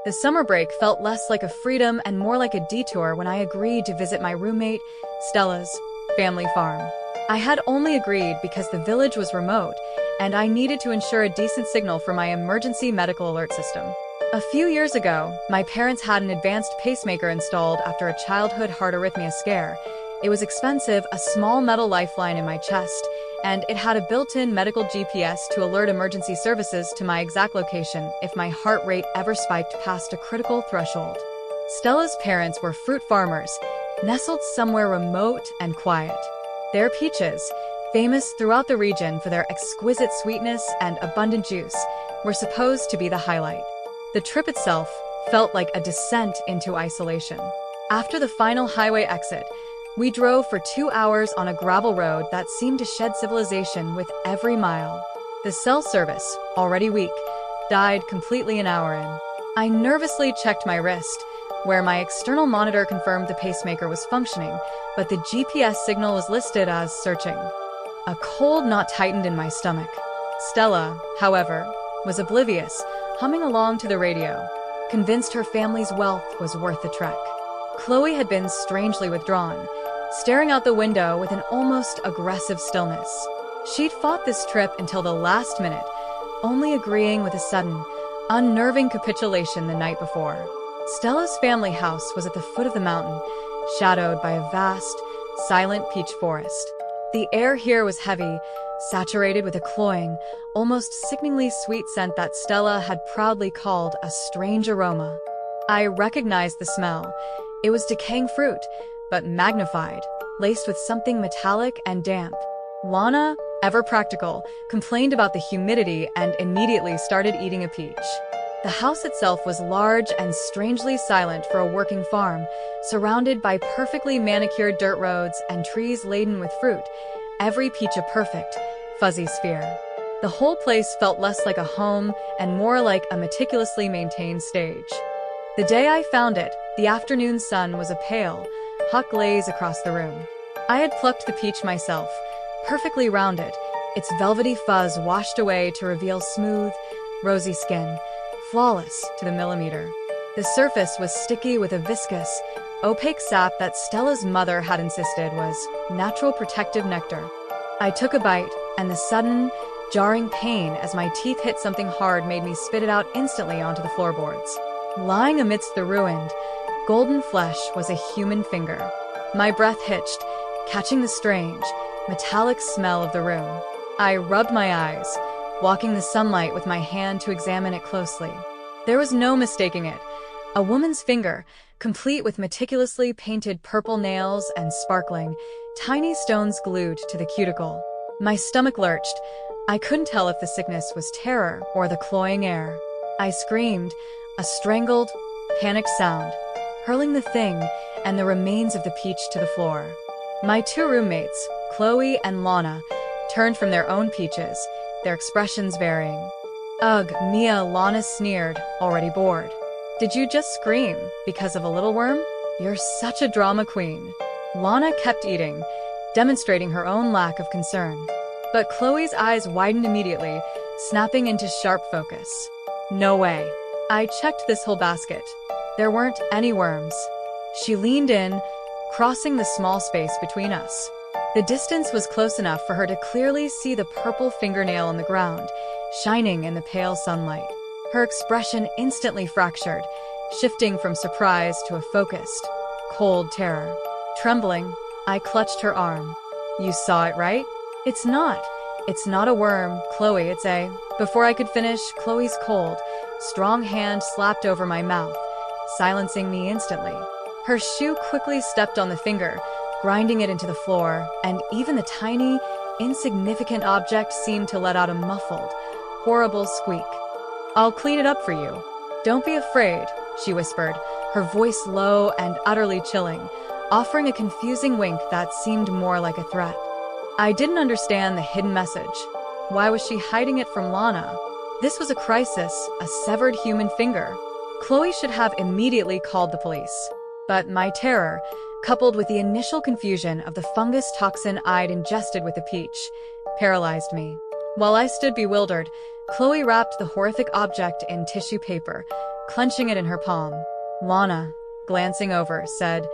The summer break felt less like a freedom and more like a detour when I agreed to visit my roommate, Stella's, family farm. I had only agreed because the village was remote, and I needed to ensure a decent signal for my emergency medical alert system. A few years ago, my parents had an advanced pacemaker installed after a childhood heart arrhythmia scare. It was expensive, a small metal lifeline in my chest, and it had a built-in medical GPS to alert emergency services to my exact location if my heart rate ever spiked past a critical threshold. Stella's parents were fruit farmers, nestled somewhere remote and quiet. Their peaches, famous throughout the region for their exquisite sweetness and abundant juice, were supposed to be the highlight. The trip itself felt like a descent into isolation. After the final highway exit, we drove for 2 hours on a gravel road that seemed to shed civilization with every mile. The cell service, already weak, died completely an hour in. I nervously checked my wrist, where my external monitor confirmed the pacemaker was functioning, but the GPS signal was listed as searching. A cold knot tightened in my stomach. Stella, however, was oblivious, humming along to the radio, convinced her family's wealth was worth the trek. Chloe had been strangely withdrawn, staring out the window with an almost aggressive stillness. She'd fought this trip until the last minute, only agreeing with a sudden, unnerving capitulation the night before. Stella's family house was at the foot of the mountain, shadowed by a vast, silent peach forest. The air here was heavy, saturated with a cloying, almost sickeningly sweet scent that Stella had proudly called a strange aroma. I recognized the smell. It was decaying fruit, but magnified, laced with something metallic and damp. Lana, ever practical, complained about the humidity and immediately started eating a peach. The house itself was large and strangely silent for a working farm, surrounded by perfectly manicured dirt roads and trees laden with fruit, every peach a perfect, fuzzy sphere. The whole place felt less like a home and more like a meticulously maintained stage. The day I found it, the afternoon sun was a pale, hot glaze across the room. I had plucked the peach myself, perfectly rounded, its velvety fuzz washed away to reveal smooth, rosy skin, flawless to the millimeter. The surface was sticky with a viscous, opaque sap that Stella's mother had insisted was natural protective nectar. I took a bite, and the sudden, jarring pain as my teeth hit something hard made me spit it out instantly onto the floorboards. Lying amidst the ruined, golden flesh was a human finger. My breath hitched, catching the strange, metallic smell of the room. I rubbed my eyes, walking the sunlight with my hand to examine it closely. There was no mistaking it. A woman's finger, complete with meticulously painted purple nails and sparkling, tiny stones glued to the cuticle. My stomach lurched. I couldn't tell if the sickness was terror or the cloying air. I screamed, a strangled, panicked sound, hurling the thing and the remains of the peach to the floor. My two roommates, Chloe and Lana, turned from their own peaches, their expressions varying. Ugh, Mia, Lana sneered, already bored. Did you just scream because of a little worm? You're such a drama queen. Lana kept eating, demonstrating her own lack of concern. But Chloe's eyes widened immediately, snapping into sharp focus. No way. I checked this whole basket. There weren't any worms. She leaned in, crossing the small space between us. The distance was close enough for her to clearly see the purple fingernail on the ground, shining in the pale sunlight. Her expression instantly fractured, shifting from surprise to a focused, cold terror. Trembling, I clutched her arm. You saw it, right? It's not. It's not a worm, Chloe, it's a... Before I could finish, Chloe's cold, strong hand slapped over my mouth, silencing me instantly. Her shoe quickly stepped on the finger, grinding it into the floor, and even the tiny, insignificant object seemed to let out a muffled, horrible squeak. I'll clean it up for you. Don't be afraid, she whispered, her voice low and utterly chilling, offering a confusing wink that seemed more like a threat. I didn't understand the hidden message. Why was she hiding it from Lana? This was a crisis, a severed human finger. Chloe should have immediately called the police. But my terror, coupled with the initial confusion of the fungus toxin I'd ingested with the peach, paralyzed me. While I stood bewildered, Chloe wrapped the horrific object in tissue paper, clenching it in her palm. Lana, glancing over, said,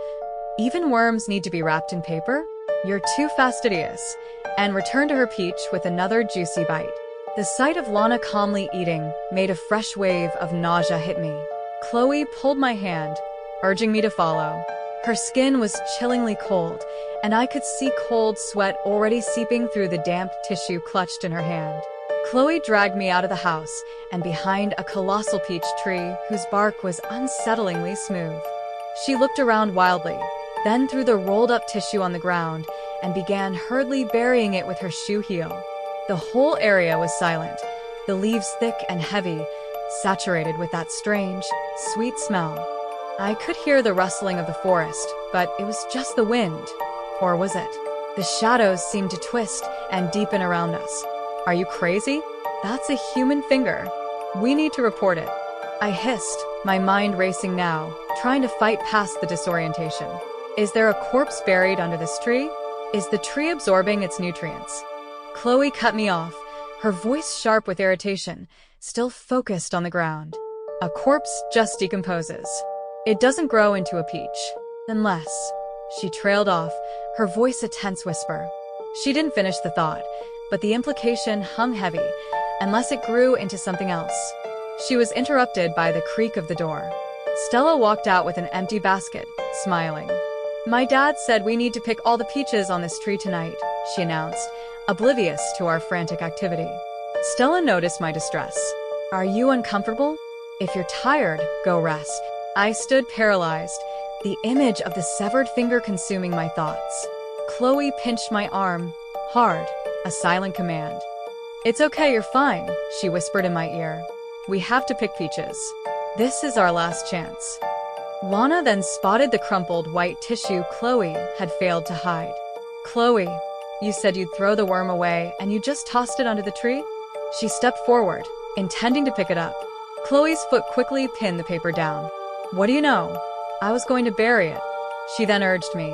"Even worms need to be wrapped in paper? You're too fastidious," and returned to her peach with another juicy bite. The sight of Lana calmly eating made a fresh wave of nausea hit me. Chloe pulled my hand, urging me to follow. Her skin was chillingly cold, and I could see cold sweat already seeping through the damp tissue clutched in her hand. Chloe dragged me out of the house and behind a colossal peach tree whose bark was unsettlingly smooth. She looked around wildly, then threw the rolled-up tissue on the ground and began hurriedly burying it with her shoe heel. The whole area was silent, the leaves thick and heavy, saturated with that strange, sweet smell. I could hear the rustling of the forest, but it was just the wind. Or was it? The shadows seemed to twist and deepen around us. "Are you crazy? That's a human finger. We need to report it," I hissed, my mind racing now, trying to fight past the disorientation. Is there a corpse buried under this tree? Is the tree absorbing its nutrients? Chloe cut me off, her voice sharp with irritation, still focused on the ground. A corpse just decomposes. It doesn't grow into a peach. Unless... She trailed off, her voice a tense whisper. She didn't finish the thought, but the implication hung heavy, unless it grew into something else. She was interrupted by the creak of the door. Stella walked out with an empty basket, smiling. "My dad said we need to pick all the peaches on this tree tonight," she announced, oblivious to our frantic activity. Stella noticed my distress. "Are you uncomfortable? If you're tired, go rest." I stood paralyzed, the image of the severed finger consuming my thoughts. Chloe pinched my arm, hard, a silent command. "It's okay, you're fine," she whispered in my ear. "We have to pick peaches. This is our last chance." Lana then spotted the crumpled white tissue Chloe had failed to hide. "Chloe, you said you'd throw the worm away and you just tossed it under the tree?" She stepped forward, intending to pick it up. Chloe's foot quickly pinned the paper down. "What do you know? I was going to bury it." She then urged me.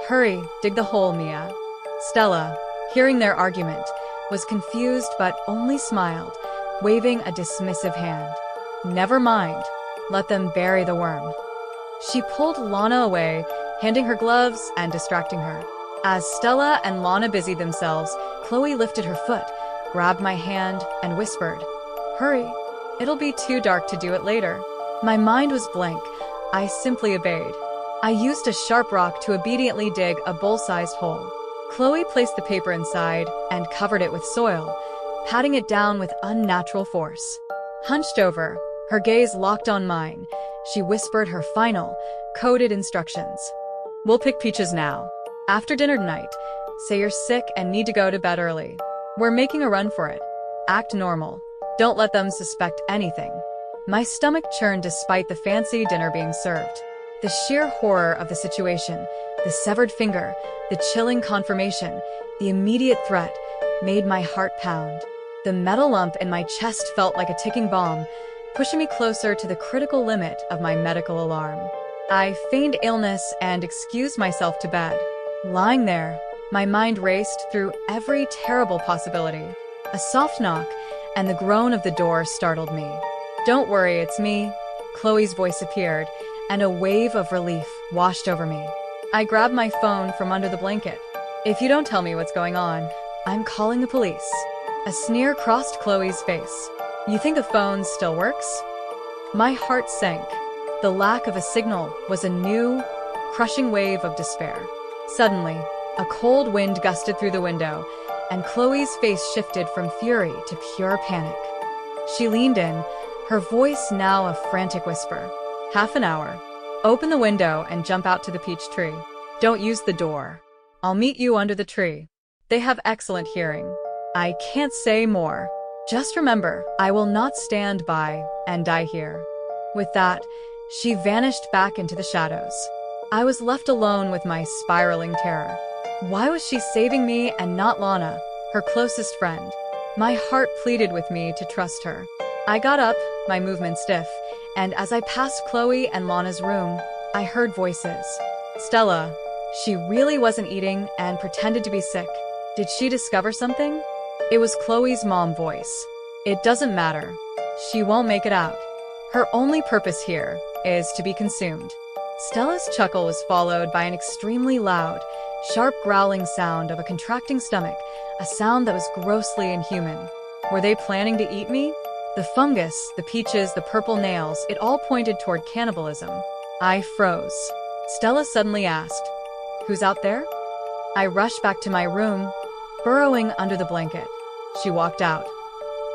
"Hurry, dig the hole, Mia." Stella, hearing their argument, was confused but only smiled, waving a dismissive hand. "Never mind. Let them bury the worm." She pulled Lana away, handing her gloves and distracting her. As Stella and Lana busied themselves, Chloe lifted her foot, grabbed my hand, and whispered, "Hurry. It'll be too dark to do it later." My mind was blank. I simply obeyed. I used a sharp rock to obediently dig a bowl-sized hole. Chloe placed the paper inside and covered it with soil, patting it down with unnatural force. Hunched over, her gaze locked on mine, she whispered her final, coded instructions. "We'll pick peaches now. After dinner tonight, say you're sick and need to go to bed early. We're making a run for it. Act normal. Don't let them suspect anything." My stomach churned despite the fancy dinner being served. The sheer horror of the situation, the severed finger, the chilling confirmation, the immediate threat, made my heart pound. The metal lump in my chest felt like a ticking bomb, pushing me closer to the critical limit of my medical alarm. I feigned illness and excused myself to bed. Lying there, my mind raced through every terrible possibility. A soft knock, and the groan of the door startled me. "Don't worry, it's me." Chloe's voice appeared, and a wave of relief washed over me. I grabbed my phone from under the blanket. "If you don't tell me what's going on, I'm calling the police." A sneer crossed Chloe's face. "You think the phone still works?" My heart sank. The lack of a signal was a new, crushing wave of despair. Suddenly, a cold wind gusted through the window, and Chloe's face shifted from fury to pure panic. She leaned in, her voice now a frantic whisper. "Half an hour. Open the window and jump out to the peach tree. Don't use the door. I'll meet you under the tree. They have excellent hearing. I can't say more. Just remember, I will not stand by and die here." With that, she vanished back into the shadows. I was left alone with my spiraling terror. Why was she saving me and not Lana, her closest friend? My heart pleaded with me to trust her. I got up, my movement stiff, and as I passed Chloe and Lana's room, I heard voices. Stella, she really wasn't eating and pretended to be sick. Did she discover something? It was Chloe's mom voice. It doesn't matter. She won't make it out. Her only purpose here is to be consumed. Stella's chuckle was followed by an extremely loud, sharp growling sound of a contracting stomach, a sound that was grossly inhuman. Were they planning to eat me? The fungus, the peaches, the purple nails, it all pointed toward cannibalism. I froze. Stella suddenly asked, "Who's out there?" I rushed back to my room, burrowing under the blanket. She walked out.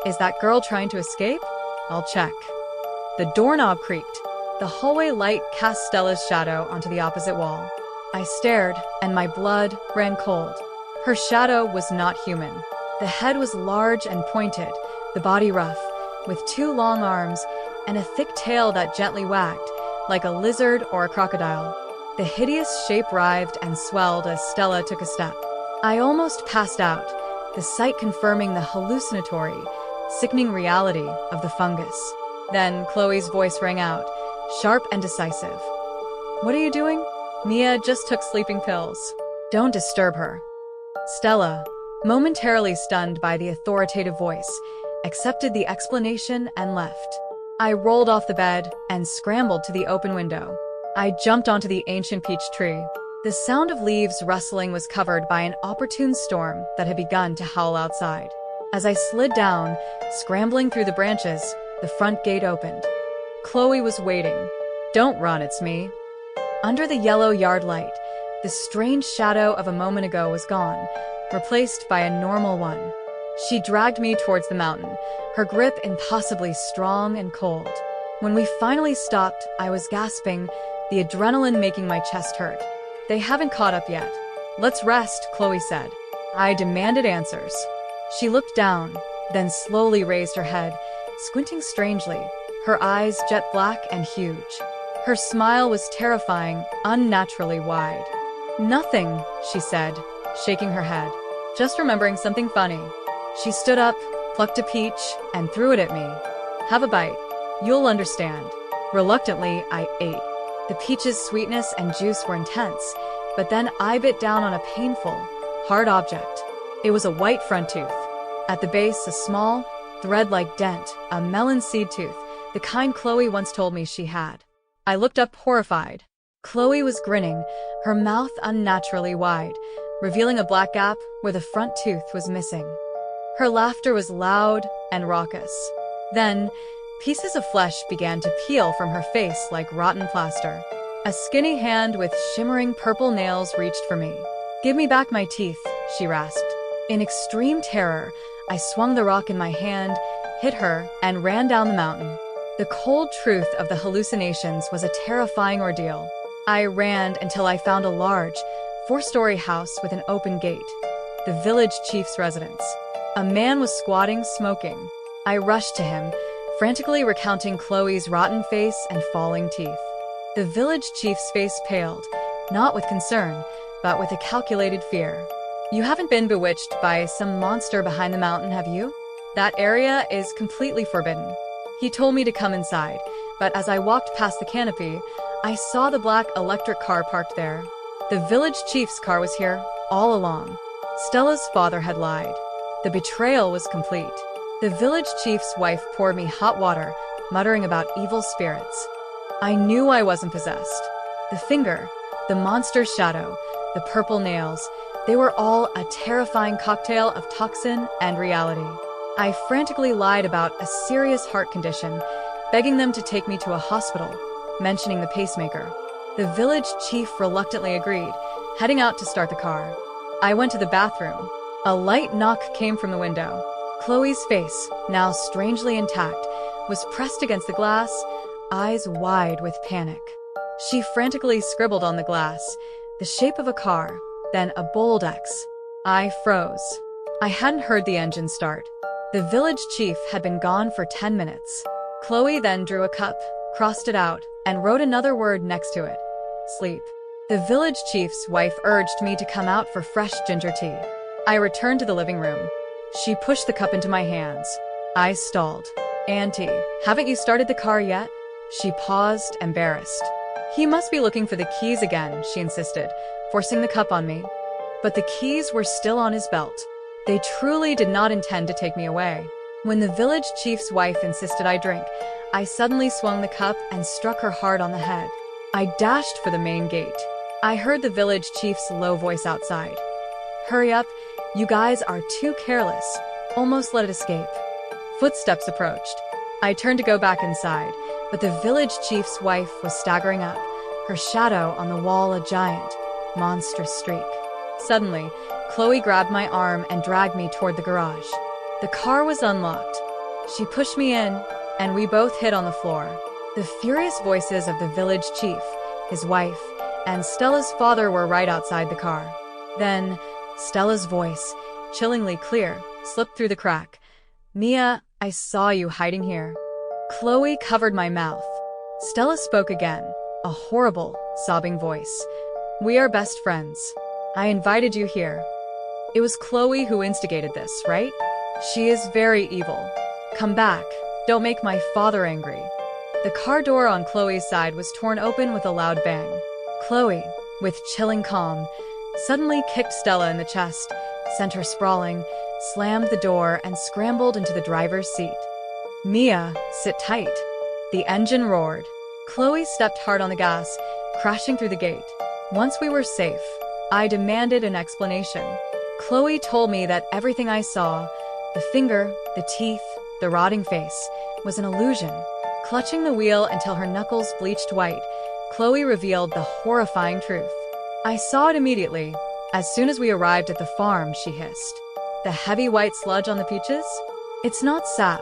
"Is that girl trying to escape? I'll check." The doorknob creaked. The hallway light cast Stella's shadow onto the opposite wall. I stared, and my blood ran cold. Her shadow was not human. The head was large and pointed, the body rough, with 2 long arms and a thick tail that gently wagged, like a lizard or a crocodile. The hideous shape writhed and swelled as Stella took a step. I almost passed out, the sight confirming the hallucinatory, sickening reality of the fungus. Then Chloe's voice rang out, sharp and decisive. "What are you doing?" "Mia just took sleeping pills. Don't disturb her." Stella, momentarily stunned by the authoritative voice, accepted the explanation and left. I rolled off the bed and scrambled to the open window. I jumped onto the ancient peach tree. The sound of leaves rustling was covered by an opportune storm that had begun to howl outside. As I slid down, scrambling through the branches, the front gate opened. Chloe was waiting. "Don't run, it's me." Under the yellow yard light, the strange shadow of a moment ago was gone, replaced by a normal one. She dragged me towards the mountain, her grip impossibly strong and cold. When we finally stopped, I was gasping, the adrenaline making my chest hurt. "They haven't caught up yet. Let's rest," Chloe said. I demanded answers. She looked down, then slowly raised her head, squinting strangely, her eyes jet black and huge. Her smile was terrifying, unnaturally wide. "Nothing," she said, shaking her head. "Just remembering something funny." She stood up, plucked a peach, and threw it at me. "Have a bite. You'll understand." Reluctantly, I ate. The peach's sweetness and juice were intense, but then I bit down on a painful, hard object. It was a white front tooth. At the base, a small, thread-like dent, a melon seed tooth, the kind Chloe once told me she had. I looked up horrified. Chloe was grinning, her mouth unnaturally wide, revealing a black gap where the front tooth was missing. Her laughter was loud and raucous. Then, pieces of flesh began to peel from her face like rotten plaster. A skinny hand with shimmering purple nails reached for me. "Give me back my teeth," she rasped. In extreme terror, I swung the rock in my hand, hit her, and ran down the mountain. The cold truth of the hallucinations was a terrifying ordeal. I ran until I found a large, 4-story house with an open gate. The village chief's residence. A man was squatting, smoking. I rushed to him, frantically recounting Chloe's rotten face and falling teeth. The village chief's face paled, not with concern, but with a calculated fear. "You haven't been bewitched by some monster behind the mountain, have you? That area is completely forbidden." He told me to come inside, but as I walked past the canopy, I saw the black electric car parked there. The village chief's car was here, all along. Stella's father had lied. The betrayal was complete. The village chief's wife poured me hot water, muttering about evil spirits. I knew I wasn't possessed. The finger, the monster's shadow, the purple nails, they were all a terrifying cocktail of toxin and reality. I frantically lied about a serious heart condition, begging them to take me to a hospital, mentioning the pacemaker. The village chief reluctantly agreed, heading out to start the car. I went to the bathroom. A light knock came from the window. Chloe's face, now strangely intact, was pressed against the glass, eyes wide with panic. She frantically scribbled on the glass, the shape of a car, then a bold X. I froze. I hadn't heard the engine start. The village chief had been gone for 10 minutes. Chloe then drew a cup, crossed it out, and wrote another word next to it. Sleep. The village chief's wife urged me to come out for fresh ginger tea. I returned to the living room. She pushed the cup into my hands. I stalled. "Auntie, haven't you started the car yet?" She paused, embarrassed. "He must be looking for the keys again," she insisted, forcing the cup on me. But the keys were still on his belt. They truly did not intend to take me away. When the village chief's wife insisted I drink, I suddenly swung the cup and struck her hard on the head. I dashed for the main gate. I heard the village chief's low voice outside. "Hurry up, you guys are too careless. Almost let it escape." Footsteps approached. I turned to go back inside, but the village chief's wife was staggering up, her shadow on the wall a giant, monstrous streak. Suddenly, Chloe grabbed my arm and dragged me toward the garage. The car was unlocked. She pushed me in, and we both hit on the floor. The furious voices of the village chief, his wife, and Stella's father were right outside the car. Then, Stella's voice, chillingly clear, slipped through the crack. "Mia, I saw you hiding here." Chloe covered my mouth. Stella spoke again, a horrible, sobbing voice. "We are best friends. I invited you here." It was Chloe who instigated this, right? She is very evil. Come back. Don't make my father angry. The car door on Chloe's side was torn open with a loud bang. Chloe, with chilling calm, suddenly kicked Stella in the chest, sent her sprawling, slammed the door, and scrambled into the driver's seat. "Mia, sit tight." The engine roared. Chloe stepped hard on the gas, crashing through the gate. Once we were safe, I demanded an explanation. Chloe told me that everything I saw, the finger, the teeth, the rotting face, was an illusion. Clutching the wheel until her knuckles bleached white, Chloe revealed the horrifying truth. "I saw it immediately. As soon as we arrived at the farm," she hissed. "The heavy white sludge on the peaches? It's not sap.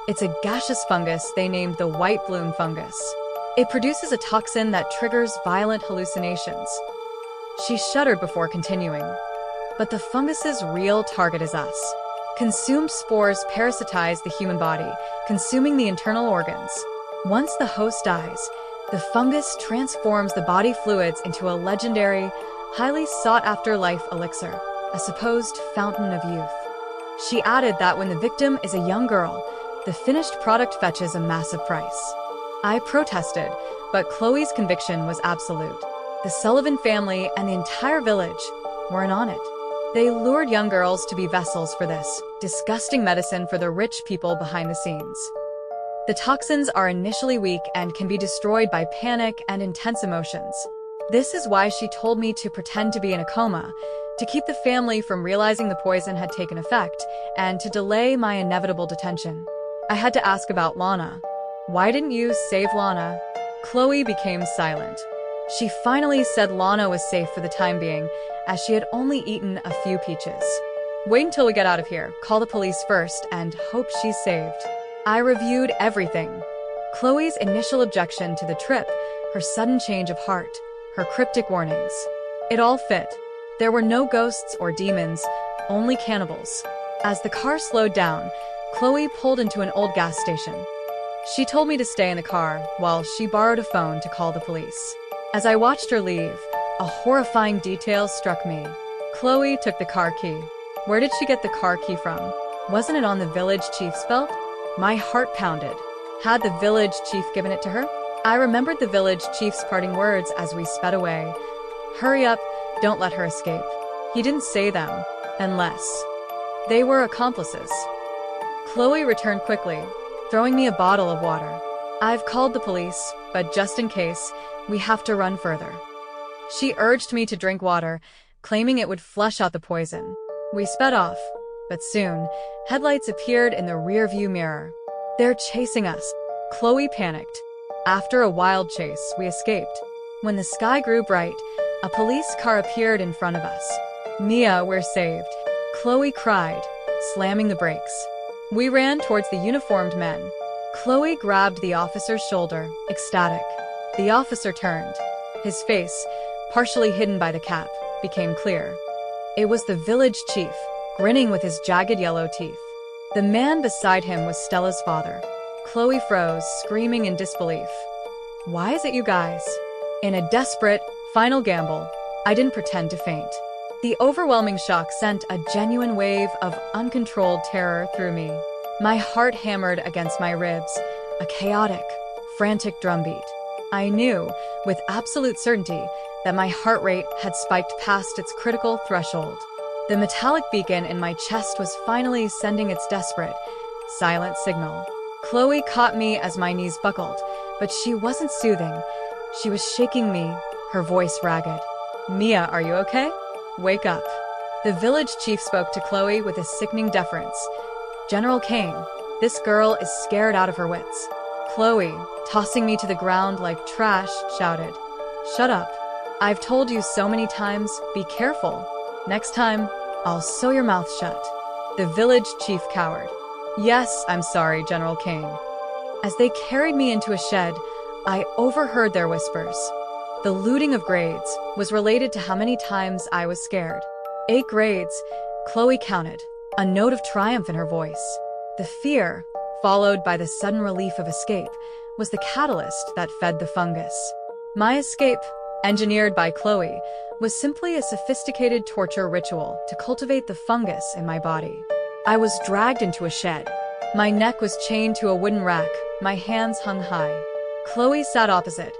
It's a gaseous fungus they named the white bloom fungus. It produces a toxin that triggers violent hallucinations." She shuddered before continuing. "But the fungus's real target is us. Consumed spores parasitize the human body, consuming the internal organs. Once the host dies, the fungus transforms the body fluids into a legendary, highly sought-after life elixir, a supposed fountain of youth." She added that when the victim is a young girl, the finished product fetches a massive price. I protested, but Chloe's conviction was absolute. The Sullivan family and the entire village were in on it. They lured young girls to be vessels for this disgusting medicine for the rich people behind the scenes. The toxins are initially weak and can be destroyed by panic and intense emotions. This is why she told me to pretend to be in a coma, to keep the family from realizing the poison had taken effect, and to delay my inevitable detention. I had to ask about Lana. "Why didn't you save Lana?" Chloe became silent. She finally said Lana was safe for the time being, as she had only eaten a few peaches. "Wait until we get out of here, call the police first, and hope she's saved." I reviewed everything. Chloe's initial objection to the trip, her sudden change of heart, her cryptic warnings. It all fit. There were no ghosts or demons, only cannibals. As the car slowed down, Chloe pulled into an old gas station. She told me to stay in the car while she borrowed a phone to call the police. As I watched her leave, a horrifying detail struck me. Chloe took the car key. Where did she get the car key from? Wasn't it on the village chief's belt? My heart pounded. Had the village chief given it to her? I remembered the village chief's parting words as we sped away. "Hurry up, don't let her escape." He didn't say them, unless they were accomplices. Chloe returned quickly, throwing me a bottle of water. "I've called the police, but just in case, we have to run further." She urged me to drink water, claiming it would flush out the poison. We sped off, but soon, headlights appeared in the rearview mirror. "They're chasing us." Chloe panicked. After a wild chase, we escaped. When the sky grew bright, a police car appeared in front of us. "Mia, we're saved," Chloe cried, slamming the brakes. We ran towards the uniformed men. Chloe grabbed the officer's shoulder, ecstatic. The officer turned. His face, partially hidden by the cap, became clear. It was the village chief, grinning with his jagged yellow teeth. The man beside him was Stella's father. Chloe froze, screaming in disbelief. "Why is it you guys?" In a desperate, final gamble, I didn't pretend to faint. The overwhelming shock sent a genuine wave of uncontrolled terror through me. My heart hammered against my ribs, a chaotic, frantic drumbeat. I knew, with absolute certainty, that my heart rate had spiked past its critical threshold. The metallic beacon in my chest was finally sending its desperate, silent signal. Chloe caught me as my knees buckled, but she wasn't soothing. She was shaking me, her voice ragged. "Mia, are you okay? Wake up." The village chief spoke to Chloe with a sickening deference. "General Kane, this girl is scared out of her wits." Chloe, tossing me to the ground like trash, shouted, "Shut up. I've told you so many times, be careful. Next time, I'll sew your mouth shut." The village chief cowered. "Yes, I'm sorry, General Kane." As they carried me into a shed, I overheard their whispers. The looting of grades was related to how many times I was scared. 8 grades, Chloe counted, a note of triumph in her voice. The fear, followed by the sudden relief of escape, was the catalyst that fed the fungus. My escape, engineered by Chloe, was simply a sophisticated torture ritual to cultivate the fungus in my body. I was dragged into a shed. My neck was chained to a wooden rack, my hands hung high. Chloe sat opposite,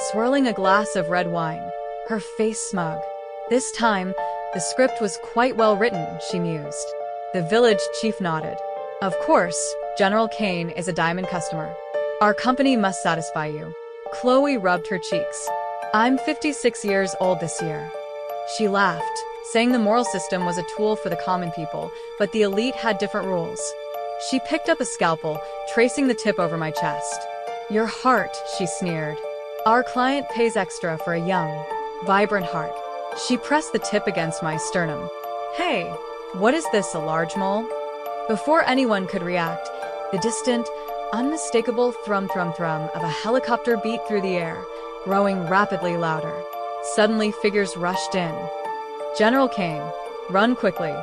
swirling a glass of red wine, her face smug. This time, the script was quite well written, she mused. The village chief nodded. "Of course, General Kane is a diamond customer. Our company must satisfy you." Chloe rubbed her cheeks. "I'm 56 years old this year." She laughed, saying the moral system was a tool for the common people, but the elite had different rules. She picked up a scalpel, tracing the tip over my chest. "Your heart," she sneered. "Our client pays extra for a young, vibrant heart." She pressed the tip against my sternum. "Hey, what is this, a large mole?" Before anyone could react, the distant, unmistakable thrum of a helicopter beat through the air, growing rapidly louder. Suddenly, figures rushed in. "General Kane, run quickly.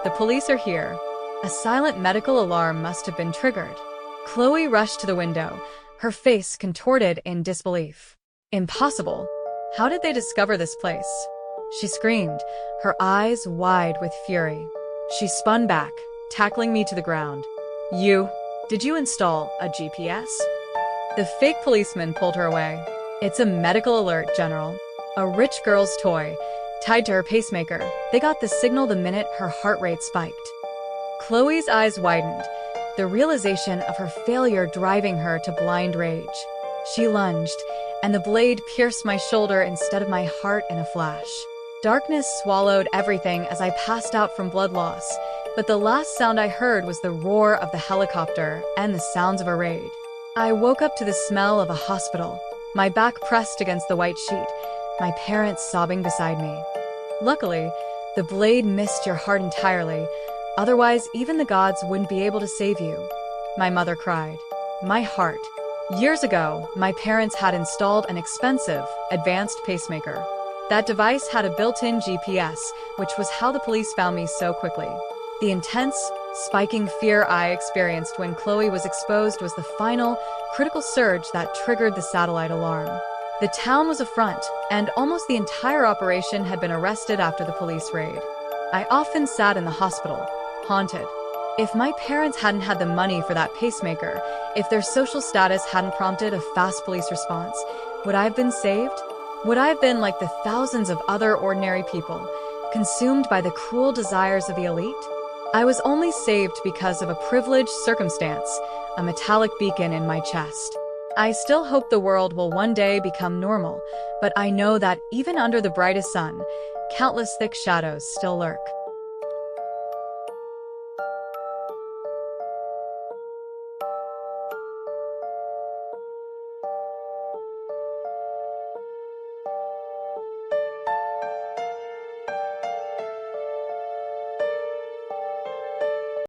The police are here." A silent medical alarm must have been triggered. Chloe rushed to the window, her face contorted in disbelief. "Impossible. How did they discover this place?" She screamed, her eyes wide with fury. She spun back, tackling me to the ground. Did you install a GPS?" The fake policeman pulled her away. "It's a medical alert, General. A rich girl's toy, tied to her pacemaker. They got the signal the minute her heart rate spiked." Chloe's eyes widened, the realization of her failure driving her to blind rage. She lunged, and the blade pierced my shoulder instead of my heart in a flash. Darkness swallowed everything as I passed out from blood loss, but the last sound I heard was the roar of the helicopter and the sounds of a raid. I woke up to the smell of a hospital, my back pressed against the white sheet, my parents sobbing beside me. Luckily, the blade missed your heart entirely, otherwise even the gods wouldn't be able to save you. My mother cried. My heart. Years ago, my parents had installed an expensive, advanced pacemaker. That device had a built-in GPS, which was how the police found me so quickly. The intense, spiking fear I experienced when Chloe was exposed was the final, critical surge that triggered the satellite alarm. The town was afront, and almost the entire operation had been arrested after the police raid. I often sat in the hospital, haunted. If my parents hadn't had the money for that pacemaker, if their social status hadn't prompted a fast police response, would I have been saved? Would I have been like the thousands of other ordinary people, consumed by the cruel desires of the elite? I was only saved because of a privileged circumstance, a metallic beacon in my chest. I still hope the world will one day become normal, but I know that even under the brightest sun, countless thick shadows still lurk.